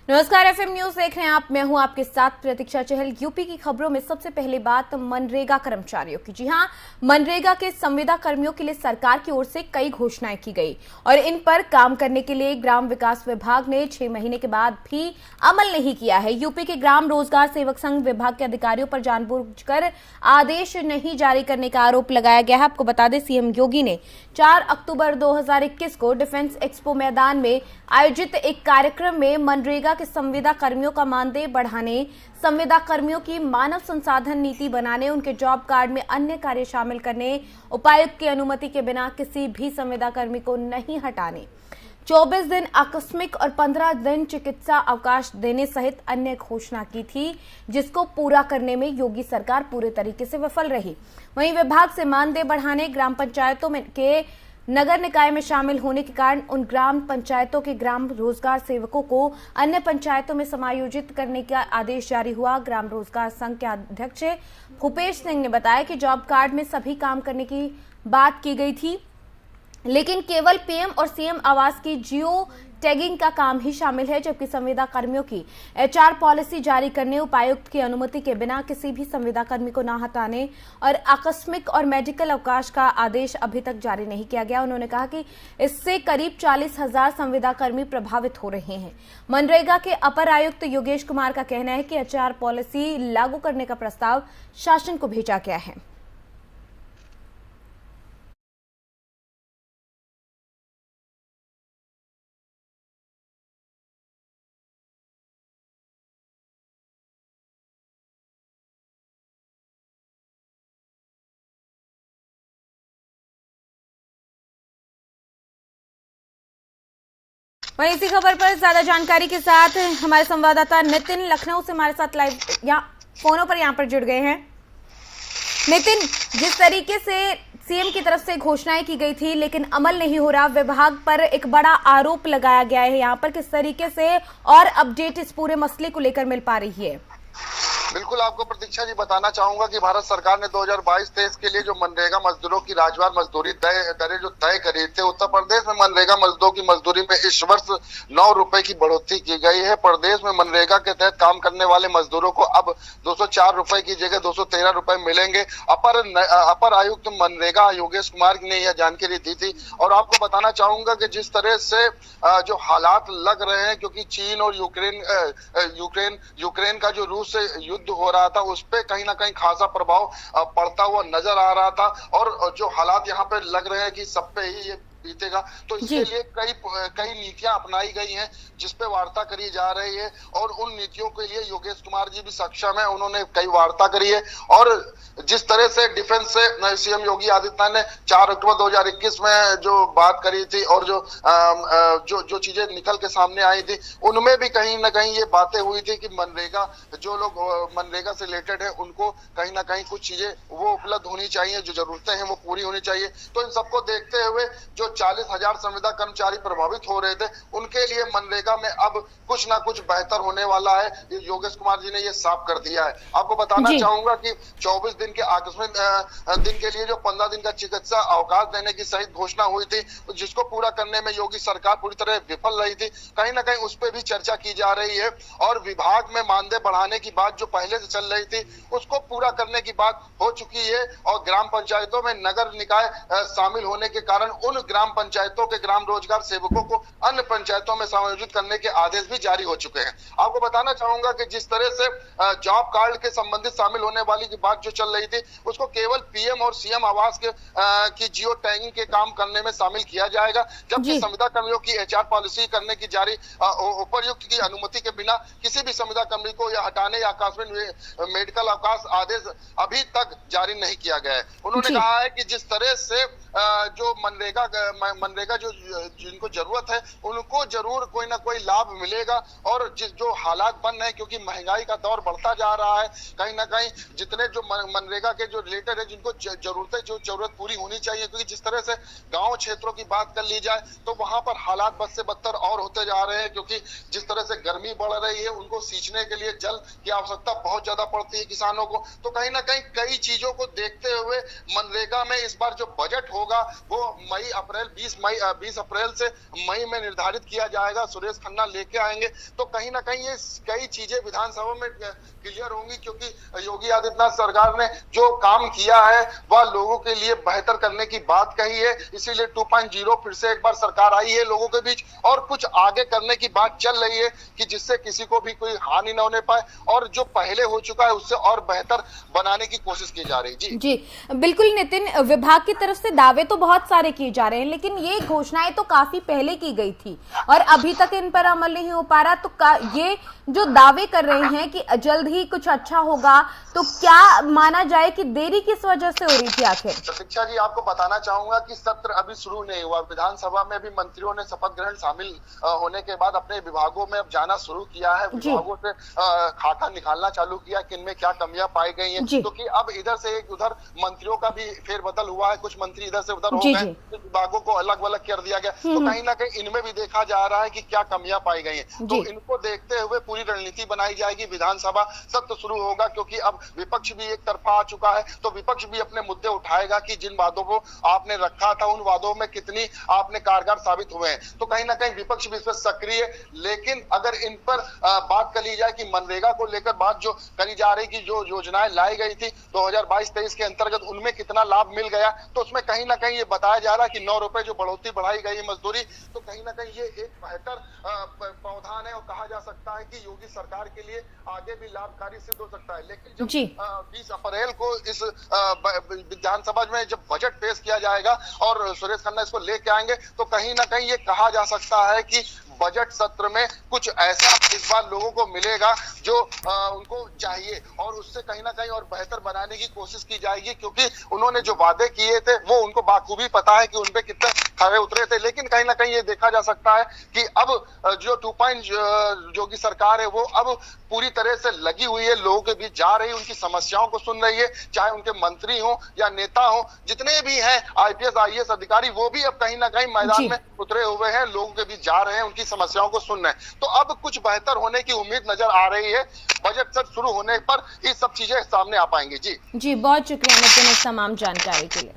नमस्कार, FM news देख रहे हैं आप। मैं हूं आपके साथ प्रतीक्षा चहल। यूपी की खबरों में सबसे पहले बात मनरेगा कर्मचारियों की। जी हां, मनरेगा के संविदा कर्मियों के लिए सरकार की ओर से कई घोषणाएं की गई और इन पर काम करने के लिए ग्राम विकास विभाग ने 6 महीने के बाद भी अमल नहीं किया है। यूपी के ग्राम रोजगार सेवक संघ विभाग के अधिकारियों पर जानबूझकर आदेश नहीं जारी करने का आरोप लगाया गया है। आपको बता दें, सीएम योगी ने 4 अक्टूबर 2021 को डिफेंस एक्सपो मैदान में आयोजित एक कार्यक्रम में मनरेगा के संविदा कर्मियों का मानदेय बढ़ाने, संविदा कर्मियों की मानव संसाधन नीति बनाने, उनके जॉब कार्ड में अन्य कार्य शामिल करने, उपायुक्त की अनुमति के बिना किसी भी संविदा कर्मी को नहीं हटाने, 24 दिन आकस्मिक और 15 दिन चिकित्सा अवकाश देने सहित अन्य घोषणा की थी, जिसको पूरा करने में योगी सरकार पूरे तरीके से विफल रही। वहीं विभाग से मानदेय बढ़ाने, ग्राम पंचायतों में के नगर निकाय में शामिल होने के कारण उन ग्राम पंचायतों के ग्राम रोजगार सेवकों को अन्य पंचायतों में समायोजित करने का आदेश जारी हुआ। ग्राम रोजगार संघ के अध्यक्ष भूपेश सिंह ने बताया कि जॉब कार्ड में सभी काम करने की बात की गई थी, लेकिन केवल पीएम और सीएम आवास की जियो टैगिंग का काम ही शामिल है, जबकि संविदा कर्मियों की एचआर पॉलिसी जारी करने, उपायुक्त की अनुमति के बिना किसी भी संविदा कर्मी को न हटाने और आकस्मिक और मेडिकल अवकाश का आदेश अभी तक जारी नहीं किया गया। उन्होंने कहा कि इससे करीब 40,000 संविदा कर्मी प्रभावित हो रहे हैं। मनरेगा के अपर आयुक्त योगेश कुमार का कहना है कि एचआर पॉलिसी लागू करने का प्रस्ताव शासन को भेजा गया है। वहीं इसी खबर पर ज्यादा जानकारी के साथ हमारे संवाददाता नितिन लखनऊ से हमारे साथ लाइव या फोनों पर पर जुड़ गए हैं। नितिन, जिस तरीके से सीएम की तरफ से घोषणाएं की गई थी लेकिन अमल नहीं हो रहा, विभाग पर एक बड़ा आरोप लगाया गया है, यहाँ पर किस तरीके से और अपडेट इस पूरे मसले को लेकर मिल पा रही है? बिल्कुल, आपको प्रतीक्षा जी बताना चाहूंगा कि भारत सरकार ने 2022-23 के लिए जो मनरेगा मजदूरों की राजवार मजदूरी दरें जो तय करी थी, उत्तर प्रदेश में मनरेगा मजदूरों की मजदूरी में इस वर्ष 9 रुपए की बढ़ोतरी की गई है। प्रदेश में मनरेगा के तहत काम करने वाले मजदूरों को अब 204 रुपए की जगह 213 रुपए मिलेंगे। अपर आयुक्त मनरेगा योगेश कुमार ने यह जानकारी दी थी। और आपको बताना चाहूंगा कि जिस तरह से जो हालात लग रहे हैं, क्योंकि चीन और यूक्रेन का जो रूस से युद्ध हो रहा था, उस पे कहीं ना कहीं खासा प्रभाव पड़ता हुआ नजर आ रहा था। और जो हालात यहाँ पे लग रहे हैं कि सब पे ही ये बीतेगा, तो इसके लिए कई नीतियां अपनाई गई हैं, जिस पे वार्ता करी जा रही है। और उन नीतियों के लिए योगेश कुमार जी भी सक्षम है, उन्होंने कई वार्ता करी है। और जिस तरह से डिफेंस से सीएम योगी आदित्यनाथ ने 4 अक्टूबर 2021 में जो बात करी थी और जो चीजें निकल के सामने आई थी, उनमें भी कहीं ना कहीं ये बातें हुई थी कि मनरेगा, जो लोग मनरेगा से रिलेटेड है, उनको कहीं ना कहीं कुछ चीजें वो उपलब्ध होनी चाहिए, जो जरूरतें हैं वो पूरी होनी चाहिए। तो इन सबको देखते हुए जो 40,000 संविदा कर्मचारी प्रभावित हो रहे थे, उनके लिए मनरेगा में अब कुछ ना कुछ बेहतर होने वाला है। योगेश कुमार जी ने ये साफ कर दिया है। आपको बताना चाहूंगा कि 24 दिन के आकस्मिक दिन के लिए जो 15 दिन का चिकित्सा अवकाश देने की सहित घोषणा हुई थी, जिसको पूरा करने में योगी सरकार पूरी तरह विफल रही थी, कहीं ना कहीं उस पर भी चर्चा की जा रही है। और विभाग में मानदेय बढ़ाने की बात जो पहले से चल रही थी, उसको पूरा करने की बात हो चुकी है। और ग्राम पंचायतों में नगर निकाय शामिल होने के कारण उन ग्राम पंचायतों के ग्राम रोजगार सेवकों को अन्य पंचायतों में समायोजित करने के आदेश भी जारी हो चुके हैं। आपको बताना चाहूंगा कि जिस तरह से जॉब कार्ड के संबंधित शामिल होने वाली की बात जो चल रही थी, उसको केवल पीएम और सीएम आवास की जियो टैगिंग के काम करने में शामिल किया जाएगा, जबकि संविदा कर्मियों की एचआर पॉलिसी करने की जारी उपायुक्त की अनुमति के बिना किसी भी संविदा कर्मी को या हटाने या आकस्मिक मेडिकल अवकाश आदेश अभी तक जारी नहीं किया गया है। उन्होंने कहा है कि जिस तरह से जो मनरेगा जो जिनको जरूरत है, उनको जरूर कोई ना कोई लाभ मिलेगा। और जो हालात बन रहे हैं, क्योंकि महंगाई का दौर बढ़ता जा रहा है, कहीं ना कहीं जितने जो मनरेगा के जो रिलेटेड है, जिनको जरूरत पूरी होनी चाहिए, क्योंकि जिस तरह से गांव क्षेत्रों की बात कर ली जाए तो वहां पर हालात बद से बदतर और होते जा रहे हैं, क्योंकि जिस तरह से गर्मी बढ़ रही है, उनको सींचने के लिए जल की आवश्यकता बहुत ज्यादा पड़ती है किसानों को। तो कहीं ना कहीं कई चीजों को देखते हुए मनरेगा में इस बार जो बजट होगा वो मई अप्रैल 20 अप्रैल से मई में निर्धारित किया जाएगा, सुरेश खन्ना लेके आएंगे, तो कहीं ना कहीं ये कई चीजें विधानसभा में क्लियर होंगी, क्योंकि योगी आदित्यनाथ सरकार ने जो काम किया है वह लोगों के लिए बेहतर करने की बात कही है। इसीलिए 2.0 फिर से एक बार सरकार आई है लोगों के बीच, और कुछ आगे करने की बात चल रही है कि जिससे किसी को भी कोई हानि न होने पाए, और जो पहले हो चुका है उससे और बेहतर बनाने की कोशिश की जा रही है। जी जी बिल्कुल नितिन, विभाग की तरफ से दावे तो बहुत सारे किए जा रहे हैं, लेकिन ये घोषणाएं तो काफी पहले की गई थी और अभी तक इन पर अमल नहीं हो पा रहा। तो ये जो दावे कर रहे हैं कि जल्द ही कुछ अच्छा होगा, तो क्या माना जाए कि देरी किस वजह से हो रही थी आखिर? प्रतीक्षा जी, आपको बताना चाहूंगा कि सत्र अभी शुरू नहीं हुआ। विधानसभा में भी मंत्रियों ने शपथ ग्रहण शामिल होने के बाद अपने विभागों में अब जाना शुरू किया है, विभागों से खाका निकालना चालू किया कि इनमें क्या कमियां पाई गई हैं, क्योंकि अब इधर से एक उधर मंत्रियों का भी फेरबदल हुआ है, कुछ मंत्री इधर से उधर हो गए, विभागों को अलग अलग कर दिया गया, तो कहीं ना कहीं इनमें भी देखा जा रहा है कि क्या कमियां पाई गई हैं। तो इनको देखते हुए पूरी रणनीति बनाई जाएगी। विधानसभा सत्र शुरू होगा, क्योंकि अब विपक्ष भी एक तरफा आ चुका है, तो विपक्ष भी अपने मुद्दे उठाएगा कि जिन वादों को आपने रखा था उन वादों में कितनी आपने कारगर साबित हुए हैं। तो कहीं ना कहीं विपक्ष भी इसमें सक्रिय। लेकिन अगर इन पर बात कर ली जाए कि मनरेगा को लेकर बात जो करी जा रही कि जो योजनाएं लाई गई थी 2022-23 के अंतर्गत, उनमें कितना लाभ मिल गया, तो उसमें कहीं ना कहीं ये बताया जा रहा है कि 9 रुपए जो बढ़ोतरी बढ़ाई गई है मजदूरी, तो कहीं ना कहीं ये एक बेहतर प्रावधान है और कहा जा सकता है कि योगी सरकार के लिए आगे भी लाभकारी सिद्ध हो सकता है। लेकिन जब 20 अप्रैल को इस विधानसभा में जब बजट पेश किया जाएगा और सुरेश खन्ना इसको लेके आएंगे, तो कहीं ना कहीं ये कहा जा सकता है कि बजट सत्र में कुछ ऐसा इस बार लोगों को मिलेगा जो उनको चाहिए, और उससे कहीं ना कहीं और बेहतर बनाने की कोशिश की जाएगी, क्योंकि उन्होंने जो वादे किए थे वो उनको बाखूबी पता है कि उनपे कितने खरे उतरे थे। लेकिन कहीं ना कहीं ये देखा जा सकता है कि अब जो 2.0 जो की सरकार है वो अब पूरी तरह से लगी हुई है, लोगों के बीच जा रही है, उनकी समस्याओं को सुन रही है, चाहे उनके मंत्री हो या नेता हो, जितने भी हैं IPS IAS अधिकारी, वो भी अब कहीं ना कहीं मैदान में उतरे हुए हैं, लोगों के बीच जा रहे हैं, उनकी समस्याओं को सुन रहे हैं। तो अब कुछ बेहतर होने की उम्मीद नजर आ रही है। बजट सत्र शुरू होने पर ये सब चीजें सामने आ पाएंगी। जी बहुत शुक्रिया नितिन इस तमाम जानकारी के लिए।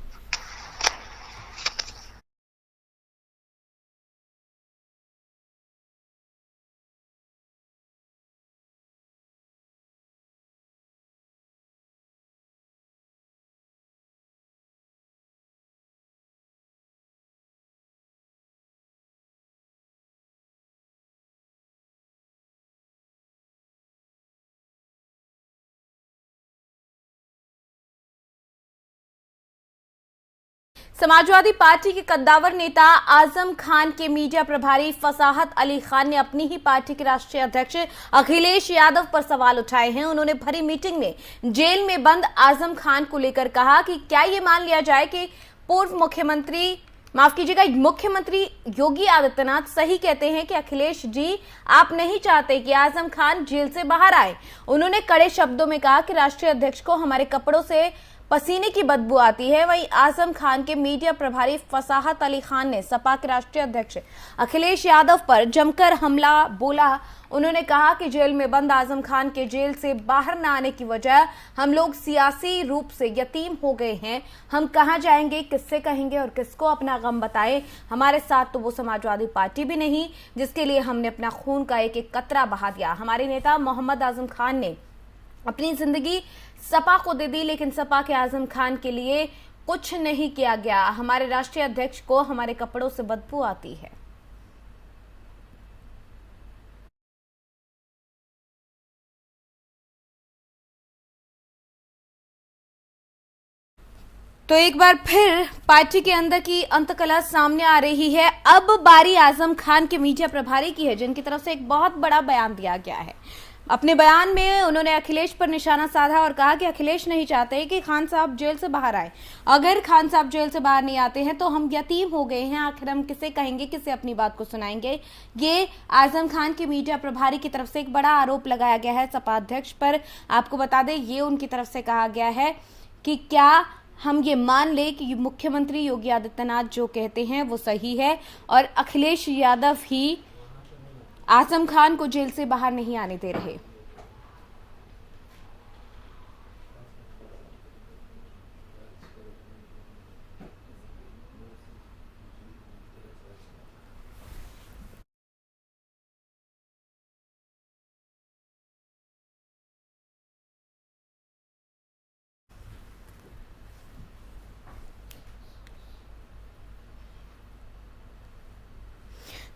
समाजवादी पार्टी के कद्दावर नेता आजम खान के मीडिया प्रभारी फसाहत अली खान ने अपनी ही पार्टी के राष्ट्रीय अध्यक्ष अखिलेश यादव पर सवाल उठाए हैं। उन्होंने भरी मीटिंग में जेल में बंद आजम खान को लेकर कहा कि क्या ये मान लिया जाए कि पूर्व मुख्यमंत्री योगी आदित्यनाथ सही कहते हैं कि अखिलेश जी आप नहीं चाहते कि आजम खान जेल से बाहर आए। उन्होंने कड़े शब्दों में कहा कि राष्ट्रीय अध्यक्ष को हमारे कपड़ों से पसीने की बदबू आती है। वहीं आजम खान के मीडिया प्रभारी फसाहत अली खान ने सपा के राष्ट्रीय अध्यक्ष अखिलेश यादव पर जमकर हमला बोला। उन्होंने कहा कि जेल में बंद आजम खान के जेल से बाहर न आने की वजह हम लोग सियासी रूप से यतीम हो गए हैं। हम कहां जाएंगे, किससे कहेंगे और किसको अपना गम बताएं। हमारे साथ तो वो समाजवादी पार्टी भी नहीं जिसके लिए हमने अपना खून का एक एक कतरा बहा दिया। हमारे नेता मोहम्मद आजम खान ने अपनी जिंदगी सपा को दे दी, लेकिन सपा के आजम खान के लिए कुछ नहीं किया गया। हमारे राष्ट्रीय अध्यक्ष को हमारे कपड़ों से बदबू आती है। तो एक बार फिर पार्टी के अंदर की अंतकलह सामने आ रही है। अब बारी आजम खान के मीडिया प्रभारी की है, जिनकी तरफ से एक बहुत बड़ा बयान दिया गया है। अपने बयान में उन्होंने अखिलेश पर निशाना साधा और कहा कि अखिलेश नहीं चाहते कि खान साहब जेल से बाहर आए। अगर खान साहब जेल से बाहर नहीं आते हैं तो हम यतीम हो गए हैं, आखिर हम किसे कहेंगे, किसे अपनी बात को सुनाएंगे। ये आजम खान के मीडिया प्रभारी की तरफ से एक बड़ा आरोप लगाया गया है सपा अध्यक्ष पर। आपको बता दें, ये उनकी तरफ से कहा गया है कि क्या हम ये मान ले कि मुख्यमंत्री योगी आदित्यनाथ जो कहते हैं वो सही है और अखिलेश यादव ही आजम खान को जेल से बाहर नहीं आने दे रहे।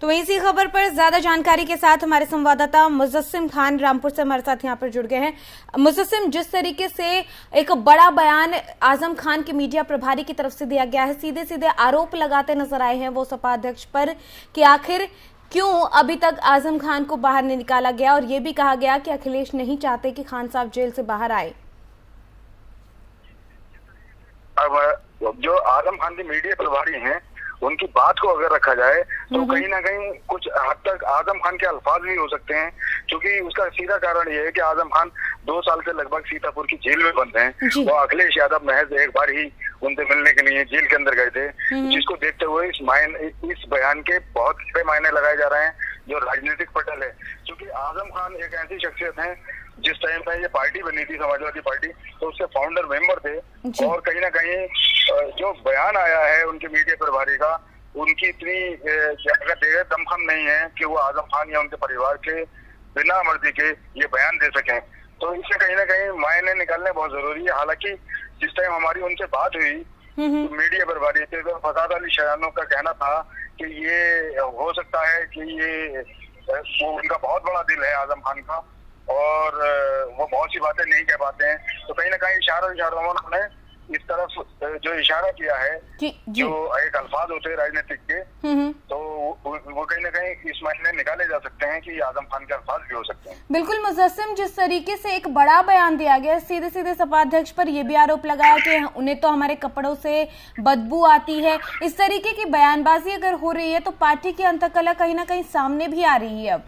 तो इसी खबर पर ज्यादा जानकारी के साथ हमारे संवाददाता मुजस्सिम खान रामपुर से हमारे साथ यहाँ पर जुड़ गए हैं। मुजस्सिम, जिस तरीके से एक बड़ा बयान आजम खान के मीडिया प्रभारी की तरफ से दिया गया है, सीधे सीधे आरोप लगाते नजर आए हैं वो सपा अध्यक्ष पर कि आखिर क्यों अभी तक आजम खान को बाहर नहीं निकाला गया, और ये भी कहा गया कि अखिलेश नहीं चाहते कि खान साहब जेल से बाहर आए। अब जो आजम खान के मीडिया प्रभारी हैं उनकी बात को अगर रखा जाए तो कहीं ना कहीं कुछ हद तक आजम खान के अल्फाज भी हो सकते हैं, क्योंकि उसका सीधा कारण ये है कि आजम खान 2 साल से लगभग सीतापुर की जेल में बंद हैं। वो अखिलेश यादव महज एक बार ही उनसे मिलने के लिए जेल के अंदर गए थे, जिसको देखते हुए इस बयान के बहुत बड़े मायने लगाए जा रहे हैं जो राजनीतिक पटल है। क्योंकि आजम खान एक ऐसी शख्सियत है जिस टाइम पे ये पार्टी बनी थी समाजवादी पार्टी, तो उसके फाउंडर मेंबर थे, और कहीं ना कहीं जो बयान आया है उनके मीडिया प्रभारी का, उनकी इतनी दमखम नहीं है कि वो आजम खान या उनके परिवार के बिना मर्जी के ये बयान दे सकें। तो इससे कहीं ना कहीं मायने निकालने बहुत जरूरी है। हालांकि जिस टाइम हमारी उनसे बात हुई तो मीडिया प्रभारी थे तो फसाद अली शयानो का कहना था कि ये हो सकता है कि ये वो उनका बहुत बड़ा दिल है आजम खान का, और वो बहुत सी बातें नहीं कह पाते हैं। तो कहीं ना कहीं इशारों में उन्होंने इस तरफ जो इशारा किया है जो एक अल्फाज होते हैं राजनीतिक के, तो वो कहीं ना कहीं इस मायने निकाले जा सकते हैं कि आजम खान के अल्फाज भी हो सकते हैं। बिल्कुल मुजस्सिम, जिस तरीके से एक बड़ा बयान दिया गया, सीधे सीधे सपा अध्यक्ष पर यह भी आरोप लगाया कि उन्हें तो हमारे कपड़ों से बदबू आती है। इस तरीके की बयानबाजी अगर हो रही है तो पार्टी की अंतकला कहीं ना कहीं सामने भी आ रही है अब।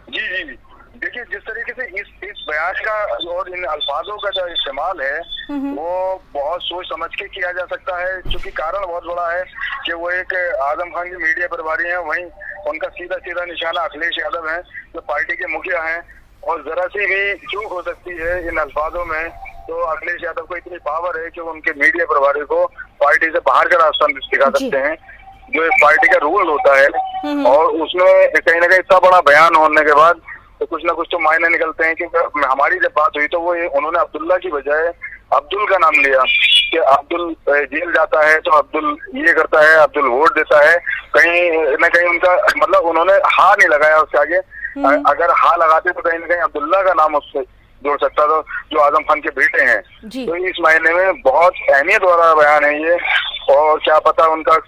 जी देखिए, जिस तरीके से इस बयान का और इन अल्फाजों का जो इस्तेमाल है वो बहुत सोच समझ के किया जा सकता है, क्योंकि कारण बहुत बड़ा है कि वो एक आजम खान के मीडिया प्रभारी हैं, वहीं उनका सीधा निशाना अखिलेश यादव हैं जो पार्टी के मुखिया हैं, और जरा सी भी चूक हो सकती है इन अल्फाजों में तो अखिलेश यादव को इतनी पावर है कि उनके मीडिया प्रभारी को पार्टी से बाहर का रास्ता दिखा सकते हैं, जो एक पार्टी का रूल होता है। और उसमें कहीं ना कहीं इतना बड़ा बयान होने के बाद तो कुछ ना कुछ तो मायने निकलते हैं। कि हमारी जब बात हुई तो वो उन्होंने अब्दुल्ला की बजाय अब्दुल का नाम लिया कि अब्दुल जेल जाता है तो अब्दुल ये करता है, अब्दुल वोट देता है। कहीं ना कहीं उनका मतलब उन्होंने हा नहीं लगाया उसके आगे, अगर हा लगाते तो कहीं ना कहीं अब्दुल्ला का नाम उससे जोड़ सकता था जो आजम खान के बेटे हैं। तो इस मायने में बहुत अहमियत वाला बयान है ये, और क्या पता उनका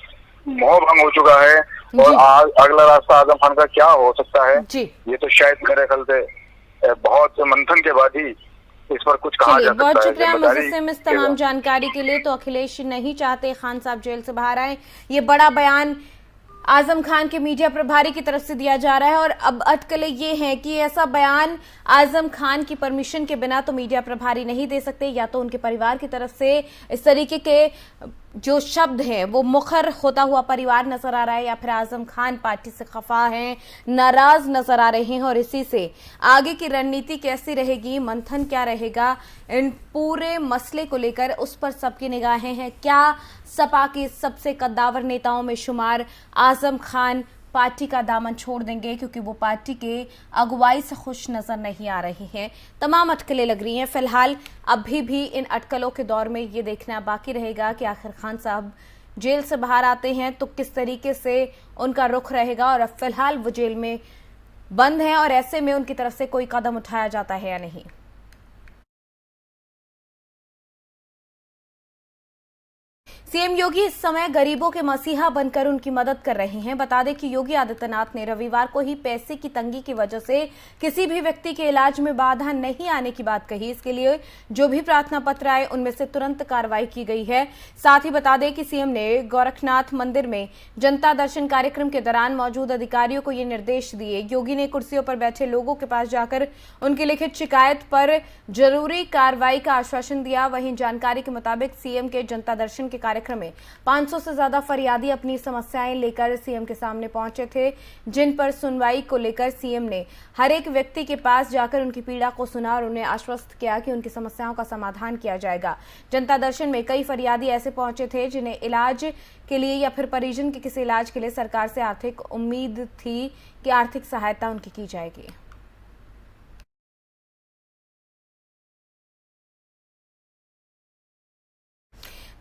मोह भंग हो चुका है और अगला रास्ता आजम खान का क्या हो सकता है ये तो शायद मेरे ख्याल से बहुत मंथन के बाद ही इस पर कुछ कहा जा सकता है। बहुत शुक्रिया मुजस्सिम इस तमाम जानकारी के लिए। तो अखिलेश नहीं चाहते खान साहब जेल से बाहर आए, ये बड़ा बयान आजम खान के मीडिया प्रभारी की तरफ से दिया जा रहा है, और अब अटकलें ये हैं कि ऐसा बयान आजम खान की परमिशन के बिना तो मीडिया प्रभारी नहीं दे सकते, या तो उनके परिवार की तरफ से इस तरीके के जो शब्द हैं वो मुखर होता हुआ परिवार नजर आ रहा है, या फिर आजम खान पार्टी से खफा हैं, नाराज नजर आ रहे हैं। और इसी से आगे की रणनीति कैसी रहेगी, मंथन क्या रहेगा, इन पूरे मसले को लेकर उस पर सबकी निगाहें हैं। क्या सपा के सबसे कद्दावर नेताओं में शुमार आजम खान पार्टी का दामन छोड़ देंगे, क्योंकि वो पार्टी के अगुवाई से खुश नजर नहीं आ रही हैं। तमाम अटकलें लग रही हैं। फिलहाल अभी भी इन अटकलों के दौर में ये देखना बाकी रहेगा कि आखिर खान साहब जेल से बाहर आते हैं तो किस तरीके से उनका रुख रहेगा, और अब फिलहाल वो जेल में बंद हैं और ऐसे में उनकी तरफ से कोई कदम उठाया जाता है या नहीं। सीएम योगी इस समय गरीबों के मसीहा बनकर उनकी मदद कर रहे हैं। बता दें कि योगी आदित्यनाथ ने रविवार को ही पैसे की तंगी की वजह से किसी भी व्यक्ति के इलाज में बाधा नहीं आने की बात कही। इसके लिए जो भी प्रार्थना पत्र आए उनमें से तुरंत कार्रवाई की गई है। साथ ही बता दें कि सीएम ने गोरखनाथ मंदिर में जनता दर्शन कार्यक्रम के दौरान मौजूद अधिकारियों को ये निर्देश दिए। योगी ने कुर्सियों पर बैठे लोगों के पास जाकर उनकी लिखित शिकायत पर जरूरी कार्रवाई का आश्वासन दिया। वहीं जानकारी के मुताबिक सीएम के जनता दर्शन के कार्यक्रम में 500 से ज्यादा फरियादी अपनी समस्याएं लेकर सीएम के सामने पहुंचे थे, जिन पर सुनवाई को लेकर सीएम ने हर एक व्यक्ति के पास जाकर उनकी पीड़ा को सुना और उन्हें आश्वस्त किया कि उनकी समस्याओं का समाधान किया जाएगा। जनता दर्शन में कई फरियादी ऐसे पहुंचे थे जिन्हें इलाज के लिए या फिर परिजन के किसी इलाज के लिए सरकार से आर्थिक उम्मीद थी कि आर्थिक सहायता उनकी की जाएगी।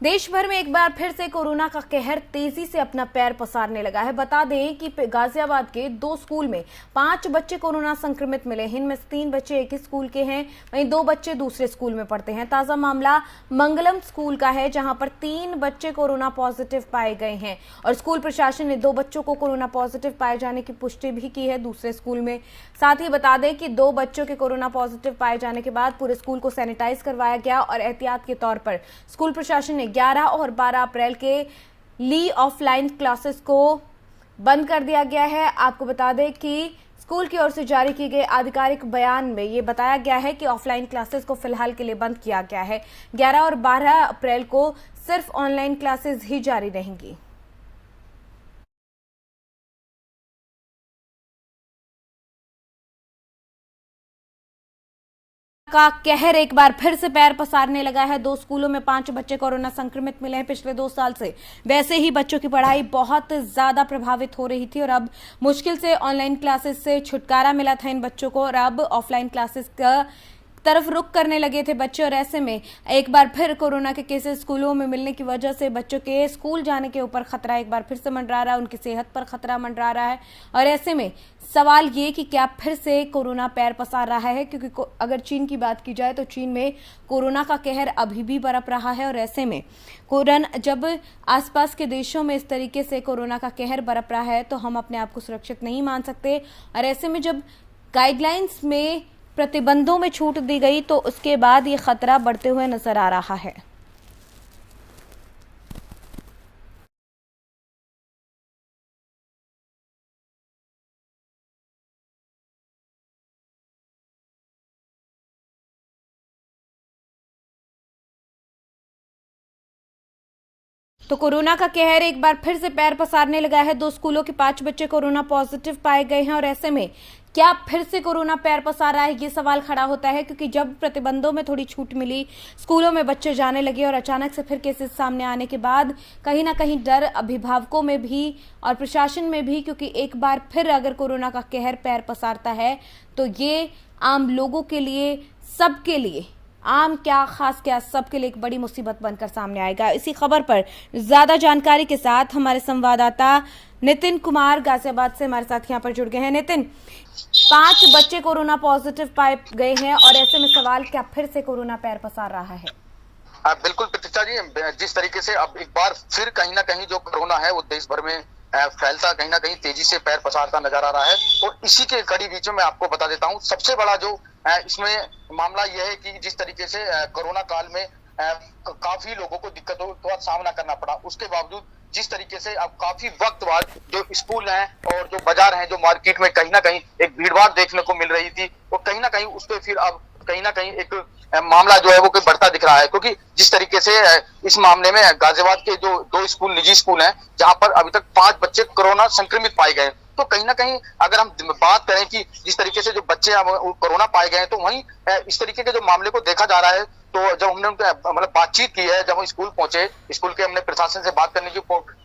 देश भर में एक बार फिर से कोरोना का कहर तेजी से अपना पैर पसारने लगा है। बता दें कि गाजियाबाद के 2 स्कूल में 5 बच्चे कोरोना संक्रमित मिले हैं। इनमें 3 बच्चे एक ही स्कूल के हैं, वहीं 2 बच्चे दूसरे स्कूल में पढ़ते हैं। ताजा मामला मंगलम स्कूल का है, जहां पर 3 बच्चे कोरोना पॉजिटिव पाए गए हैं और स्कूल प्रशासन ने 2 बच्चों को कोरोना पॉजिटिव पाए जाने की पुष्टि भी की है दूसरे स्कूल में। साथ ही बता दें कि 2 बच्चों के कोरोना पॉजिटिव पाए जाने के बाद पूरे स्कूल को सैनिटाइज करवाया गया और एहतियात के तौर पर स्कूल प्रशासन ने 11 और 12 अप्रैल के लिए ऑफलाइन क्लासेस को बंद कर दिया गया है। आपको बता दें कि स्कूल की ओर से जारी किए गए आधिकारिक बयान में ये बताया गया है कि ऑफलाइन क्लासेस को फिलहाल के लिए बंद किया गया है। 11 और 12 अप्रैल को सिर्फ ऑनलाइन क्लासेस ही जारी रहेंगी। का कहर एक बार फिर से पैर पसारने लगा है। 2 स्कूलों में 5 बच्चे कोरोना संक्रमित मिले हैं। पिछले 2 साल से वैसे ही बच्चों की पढ़ाई बहुत ज्यादा प्रभावित हो रही थी और अब मुश्किल से ऑनलाइन क्लासेस से छुटकारा मिला था इन बच्चों को और अब ऑफलाइन क्लासेस का तरफ रुख करने लगे थे बच्चे। और ऐसे में एक बार फिर कोरोना के केसेस स्कूलों में मिलने की वजह से बच्चों के स्कूल जाने के ऊपर खतरा एक बार फिर से मंडरा रहा है, उनकी सेहत पर खतरा मंडरा रहा है। और ऐसे में सवाल ये कि क्या फिर से कोरोना पैर पसार रहा है, क्योंकि अगर चीन की बात की जाए तो चीन में कोरोना का कहर अभी भी बरप रहा है। और ऐसे में जब आसपास के देशों में इस तरीके से कोरोना का कहर बरप रहा है तो हम अपने आप को सुरक्षित नहीं मान सकते। और ऐसे में जब गाइडलाइंस में प्रतिबंधों में छूट दी गई तो उसके बाद ये खतरा बढ़ते हुए नजर आ रहा है। तो कोरोना का कहर एक बार फिर से पैर पसारने लगा है। 2 स्कूलों के 5 बच्चे कोरोना पॉजिटिव पाए गए हैं और ऐसे में क्या फिर से कोरोना पैर पसार रहा है, ये सवाल खड़ा होता है। क्योंकि जब प्रतिबंधों में थोड़ी छूट मिली, स्कूलों में बच्चे जाने लगे और अचानक से फिर केसेस सामने आने के बाद कहीं ना कहीं डर अभिभावकों में भी और प्रशासन में भी, क्योंकि एक बार फिर अगर कोरोना का कहर पैर पसारता है तो ये आम लोगों के लिए, सबके लिए, आम क्या खास क्या, सबके लिए एक बड़ी मुसीबत बनकर सामने आएगा। इसी खबर पर ज्यादा जानकारी के साथ हमारे संवाददाता नितिन कुमार गाजियाबाद से हमारे साथ यहाँ पर जुड़ गए हैं। नितिन, 5 बच्चे कोरोना पॉजिटिव पाए गए हैं और ऐसे में सवाल, क्या फिर से कोरोना पैर पसार रहा है? बिल्कुल प्रतीक्षा जी, जिस तरीके से अब एक बार फिर कहीं ना कहीं जो कोरोना है वो देश भर में फैलता कहीं ना कहीं तेजी से पैर पसारता नजर आ रहा है। और इसी के कड़ी बीच में मैं आपको बता देता हूँ, सबसे बड़ा जो इसमें मामला यह है कि जिस तरीके से कोरोना काल में काफी लोगों को दिक्कतों का सामना करना पड़ा, उसके बावजूद जिस तरीके से अब काफी वक्त बाद जो स्कूल हैं और जो बाजार हैं, जो मार्केट में कहीं ना कहीं एक भीड़भाड़ देखने को मिल रही थी, और कहीं ना कहीं उस पर फिर अब कहीं ना कहीं एक मामला जो है वो कोई बढ़ता दिख रहा है। क्योंकि जिस तरीके से इस मामले में गाजियाबाद के जो 2 स्कूल, निजी स्कूल हैं, जहां पर अभी तक 5 बच्चे कोरोना संक्रमित पाए गए, तो कहीं ना कहीं अगर हम बात करें कि जिस तरीके से जो बच्चे अब कोरोना पाए गए हैं, तो वहीं इस तरीके के जो मामले को देखा जा रहा है। तो जब हमने उनके मतलब बातचीत की है, जब हम स्कूल पहुंचे, स्कूल के हमने प्रशासन से बात करने की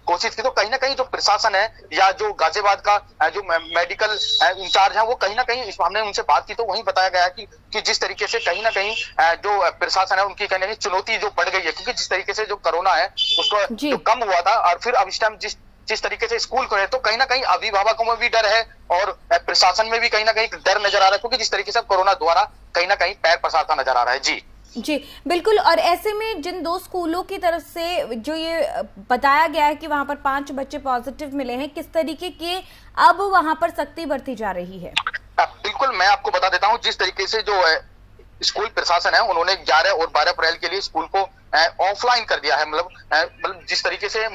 कोशिश की, तो कहीं ना कहीं जो प्रशासन है या जो गाजियाबाद का जो मेडिकल इंचार्ज है, वो कहीं ना कहीं हमने उनसे बात की तो वहीं बताया गया कि जिस तरीके से कहीं ना कहीं जो प्रशासन है उनकी कहीं ना कहीं चुनौती जो बढ़ गई है। क्योंकि जिस तरीके से जो कोरोना है उसको जो कम हुआ था और फिर अब इस टाइम जिस तरीके से स्कूल को है, तो कहीं ना कहीं अभिभावकों में भी डर है और प्रशासन में भी कहीं ना कहीं डर नजर आ रहा है। क्योंकि जिस तरीके से कोरोना द्वारा कहीं ना कहीं पैर पसारता नजर आ रहा है। जी बिल्कुल। और ऐसे में जिन 2 स्कूलों की तरफ से जो ये बताया गया है कि वहां पर 5 बच्चे पॉजिटिव मिले हैं, किस तरीके के अब वहां पर सख्ती बरती जा रही है? बिल्कुल, मैं आपको बता देता हूं, जिस तरीके से जो स्कूल प्रशासन है उन्होंने 11 और 12 अप्रैल के लिए स्कूल को ऑफलाइन कर दिया है। मतलब जिस तरीके से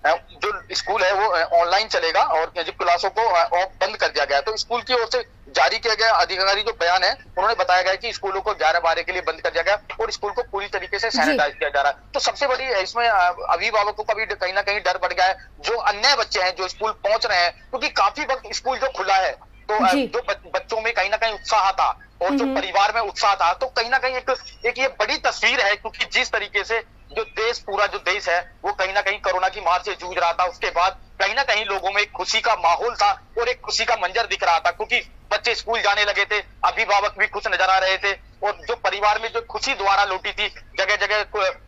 जो स्कूल है वो ऑनलाइन चलेगा और जो क्लासों को बंद कर दिया गया। तो स्कूल की ओर से जारी किया गया अधिकारी जो बयान है, उन्होंने बताया गया कि स्कूलों को 11-12 के लिए बंद कर दिया गया और स्कूल को पूरी तरीके से सैनिटाइज किया जा रहा है। तो सबसे बड़ी इसमें अभिभावकों का भी कहीं ना कहीं डर बढ़ गया है। जो अन्य बच्चे हैं जो स्कूल पहुंच रहे हैं, क्योंकि काफी वक्त स्कूल जो खुला है, तो जो बच्चों में कहीं ना कहीं उत्साह था और जो परिवार में उत्साह था, तो कहीं ना कहीं एक ये बड़ी तस्वीर है। क्योंकि जिस तरीके से जो देश, पूरा जो देश है वो कहीं ना कहीं कोरोना की मार से जूझ रहा था, उसके बाद कहीं ना कहीं लोगों में एक खुशी का माहौल था और एक खुशी का मंजर दिख रहा था। क्योंकि बच्चे स्कूल जाने लगे थे, अभिभावक भी खुश नजर आ रहे थे और जो परिवार में जो खुशी द्वारा लौटी थी, जगह जगह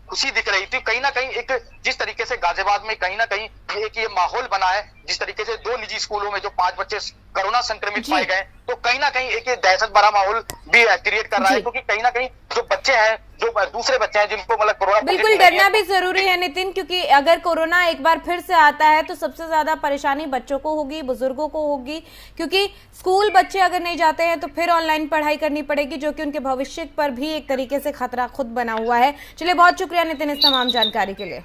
खुशी दिख रही थी। कहीं ना कहीं एक जिस तरीके से गाजियाबाद में कहीं ना कहीं एक ये माहौल बना है, जिस तरीके से 2 निजी स्कूलों में जो 5 बच्चे कोरोना संक्रमित पाए गए, तो कहीं ना कहीं एक ये दहशत भरा माहौल भी क्रिएट कर रहा है, क्योंकि कहीं ना कहीं जो बच्चे हैं, जो दूसरे बच्चे हैं जिनको मतलब कोरोना बिल्कुल डरना भी जरूरी है नितिन, क्योंकि अगर कोरोना एक बार फिर से आता है तो सबसे ज्यादा परेशानी बच्चों को होगी, बुजुर्गों को होगी, क्योंकि स्कूल बच्चे अगर नहीं जाते हैं तो फिर ऑनलाइन पढ़ाई करनी पड़ेगी, जो कि उनके भविष्य पर भी एक तरीके से खतरा खुद बना हुआ है। चलिए, बहुत शुक्रिया नितिन इस तमाम जानकारी के लिए।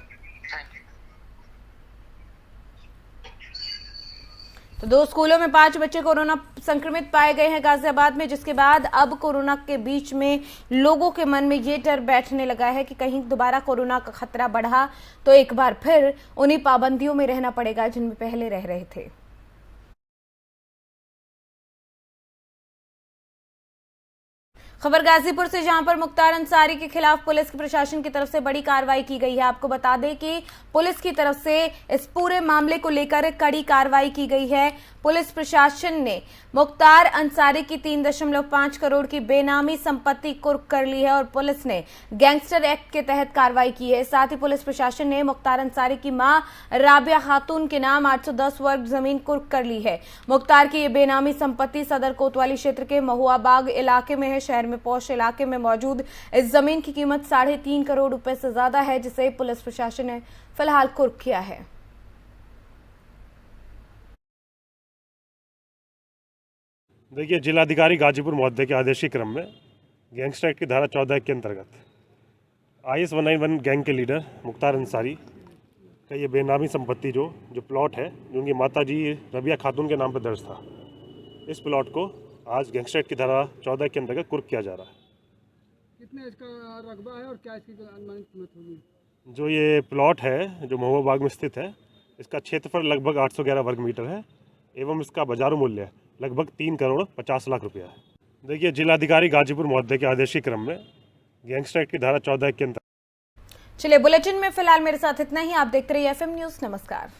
तो 2 स्कूलों में 5 बच्चे कोरोना संक्रमित पाए गए हैं गाजियाबाद में, जिसके बाद अब कोरोना के बीच में लोगों के मन में ये डर बैठने लगा है कि कहीं दोबारा कोरोना का खतरा बढ़ा तो एक बार फिर उन्हीं पाबंदियों में रहना पड़ेगा जिनमें पहले रह रहे थे। खबर गाजीपुर से, जहां पर मुख्तार अंसारी के खिलाफ पुलिस की प्रशासन की तरफ से बड़ी कार्रवाई की गई है। आपको बता दें कि पुलिस की तरफ से इस पूरे मामले को लेकर कड़ी कार्रवाई की गई है। पुलिस प्रशासन ने मुख्तार अंसारी की 3.5 करोड़ की बेनामी संपत्ति कुर्क कर ली है और पुलिस ने गैंगस्टर एक्ट के तहत कार्रवाई की है। साथ ही पुलिस प्रशासन ने मुख्तार अंसारी की मां राबिया खातून के नाम 810 वर्ग जमीन कुर्क कर ली है। मुख्तार की ये बेनामी संपत्ति सदर कोतवाली क्षेत्र के महुआ बाग इलाके में है। शहर में पौष इलाके में मौजूद इस जमीन की कीमत 3.5 करोड़ रुपए से ज्यादा है, जिसे पुलिस प्रशासन ने फिलहाल कुर्क किया है। देखिए, जिलाधिकारी गाजीपुर महोदय के आदेश के क्रम में गैंगस्टर एक्ट की धारा 14 के अंतर्गत IS 191 गैंग के लीडर मुख्तार अंसारी का ये बेनामी संपत्ति जो प्लॉट है, जो उनकी माता जी रबिया खातून के नाम पर दर्ज था, इस प्लॉट को आज गैंगस्टर एक्ट की धारा 14 के अंतर्गत कुर्क किया जा रहा है। कितने इसका रकबा है और क्या इसकी अनुमानित कीमत होगी? जो ये प्लॉट है जो महुआ बाग में स्थित है, इसका क्षेत्रफल लगभग 811 वर्ग मीटर है एवं इसका बाजारू मूल्य लगभग 3 करोड़ 50 लाख रुपया है। देखिए, जिलाधिकारी गाजीपुर महोदय के आदेश के क्रम में गैंगस्टर एक्ट की धारा 14 के अंतर्गत। चलिए, बुलेटिन में फिलहाल मेरे साथ इतना ही। आप देखते रहिए FM न्यूज़। नमस्कार।